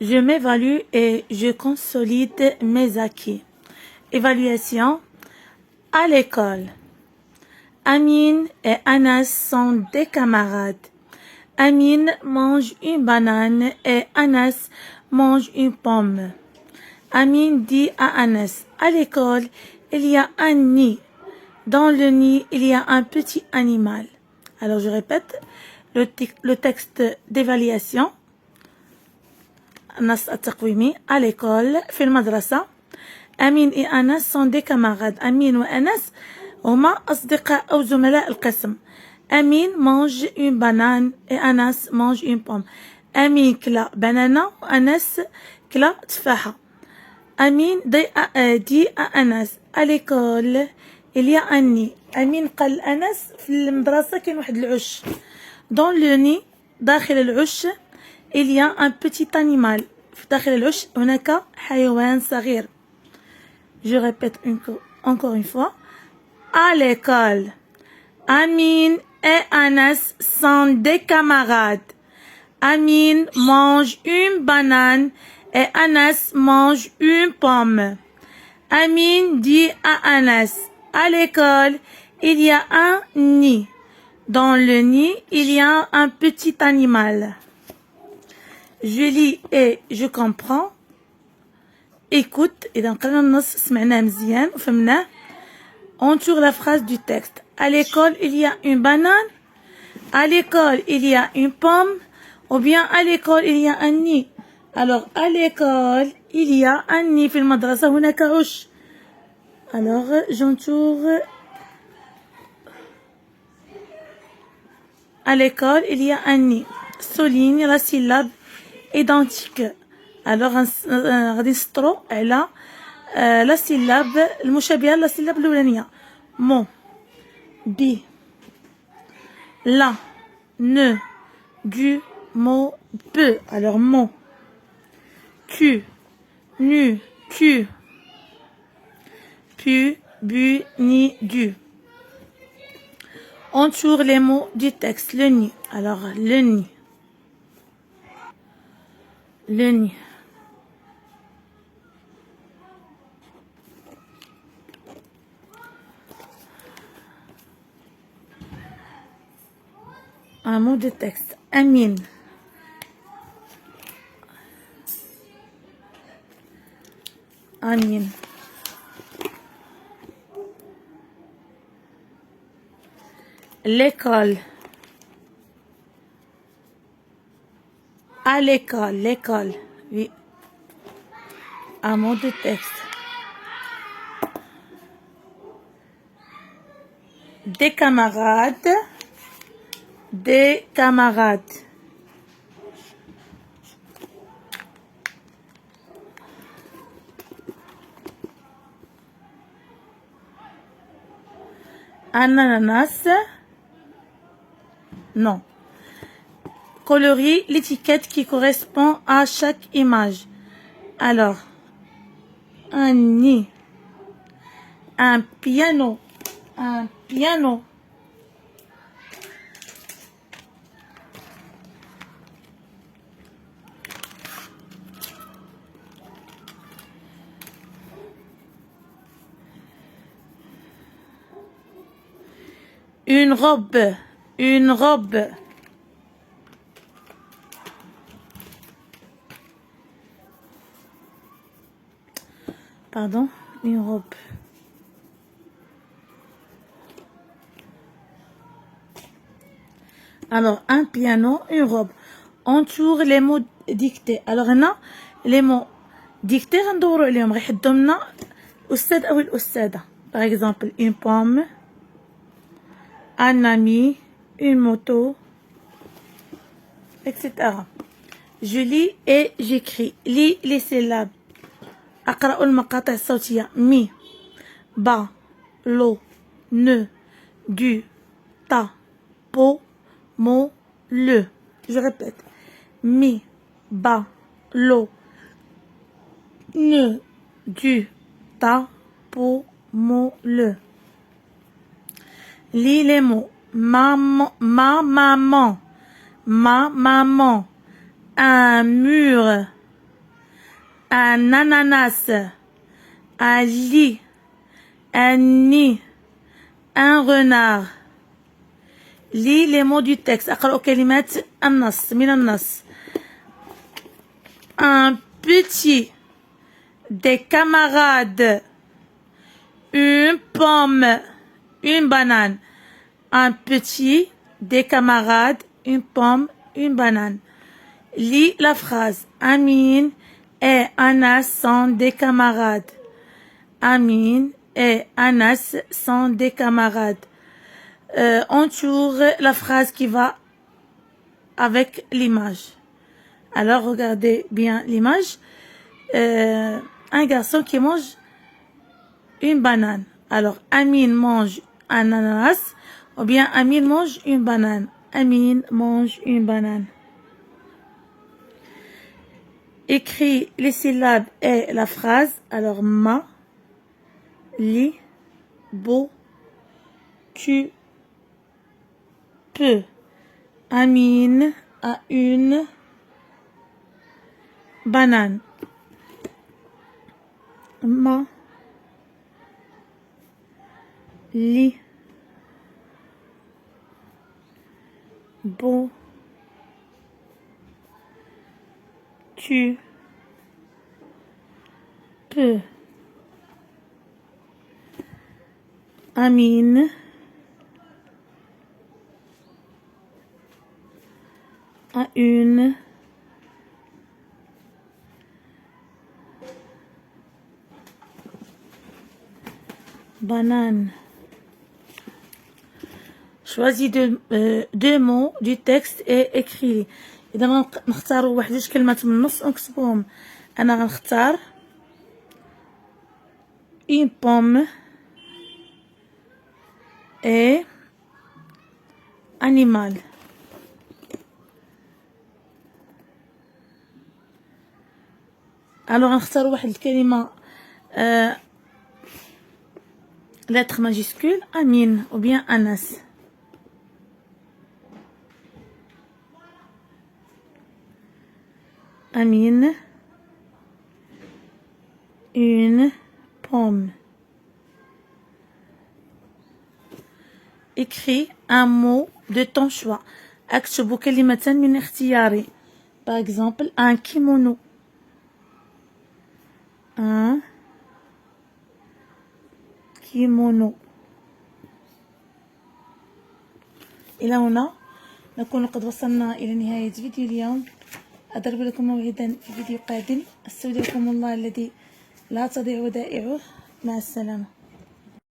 Je m'évalue et je consolide mes acquis. Évaluation à l'école. Amine et Anas sont des camarades. Amine mange une banane et Anas mange une pomme. Amine dit à Anas, à l'école, il y a un nid. Dans le nid, il y a un petit animal. Alors je répète le texte d'évaluation. Anas التقويمي à l'école في المدرسة. أمين et Anas sont des camarades. أمين وأنس هما أصدقاء أو زملاء القسم. أمين mange une banane et Anas mange une pomme. أمين كلا بنانة وأنس كلا تفاحة. أمين dit à Anas à l'école il y a un nid. أمين قال أنس في المدرسة كاين واحد العش. Dans le nid داخل العش il y a un petit animal. في داخل العش هناك حيوان صغير. Je répète encore une fois. À l'école. Amine et Anas sont des camarades. Amine mange une banane et Anas mange une pomme. Amine dit à Anas, à l'école, il y a un nid. Dans le nid, il y a un petit animal. Je lis et je comprends. Écoute, إذا قرأنا النص سمعناه مزيان وفهمناه. Entoure la phrase du texte. À l'école, il y a une banane. À l'école, il y a une pomme. Ou bien à l'école, il y a un nid. Alors, à l'école, il y a un nid. في المدرسة هناك عش. Alors, j'entoure. À l'école, il y a un nid. Souligne la syllabe identique. Alors غادي نسطرو على لا سيلاب المشابهه لا سيلاب الاولانيه. مو بي لا ne du mot peu. Alors mot tu nu tu pu bu ni du. Entoure les mots du texte. Le nid. Alors le nid. Le nid. Un mot de texte. Amine. Amine. L'école. À l'école. L'école. Oui. Un mot de texte. Des camarades. Des camarades. Un ananas. Non. Colorie l'étiquette qui correspond à chaque image. Alors, un nid. Un piano. Un piano. Une robe. Une robe. Pardon, une robe. Alors, un piano, une robe. Entoure les mots dictés. Alors, هنا les mots dictés غندورو عليهم غيحدو لنا الأستاذ أو الأستاذة. Par exemple, une pomme, un ami, une moto, etc. Je lis et j'écris. Lis les syllabes. أقرأ المقاطع الصوتية. Mi, ba, lo, ne, du, ta, po, mo, le. Je répète. Mi, ba, lo, ne, du, ta, po, mo, le. Lis les mots. Maman, ma maman, un mur, un ananas, un lit, un nid, un renard. Lis les mots du texte. أقرأ كلمات النص من النص. Un petit, des camarades, une pomme, une banane. Un petit, des camarades, une pomme, une banane. Lis la phrase. Amine et Anas sont des camarades. Amine et Anas sont des camarades. Entoure la phrase qui va avec l'image. Alors, regardez bien l'image. Un garçon qui mange une banane. Alors, Amine mange un ananas ou bien Amine mange une banane. Amine mange une banane. Écris les syllabes et la phrase. Alors, ma, li, bo, tu, peux. Amine a une banane. Ma, li, bo, tu, peux. Amine a une banane. Choisis deux mots du texte et écris. إذا نختاروا واحد جوج كلمات من النص ونكتبوهم. أنا غنختار une pomme et animal. Alors غنختار واحد الكلمة lettre majuscule Amine ou bien Anas. Amine, une pomme. Écris un mot de ton choix. اكتبوا كلمة من اختياري. Par exemple, un kimono. Un kimono. إلى هنا نكون قد وصلنا إلى نهاية فيديو اليوم. أضرب لكم موعدا في فيديو قادم. استودعكم الله الذي لا تضيع ودائعه. مع السلامة.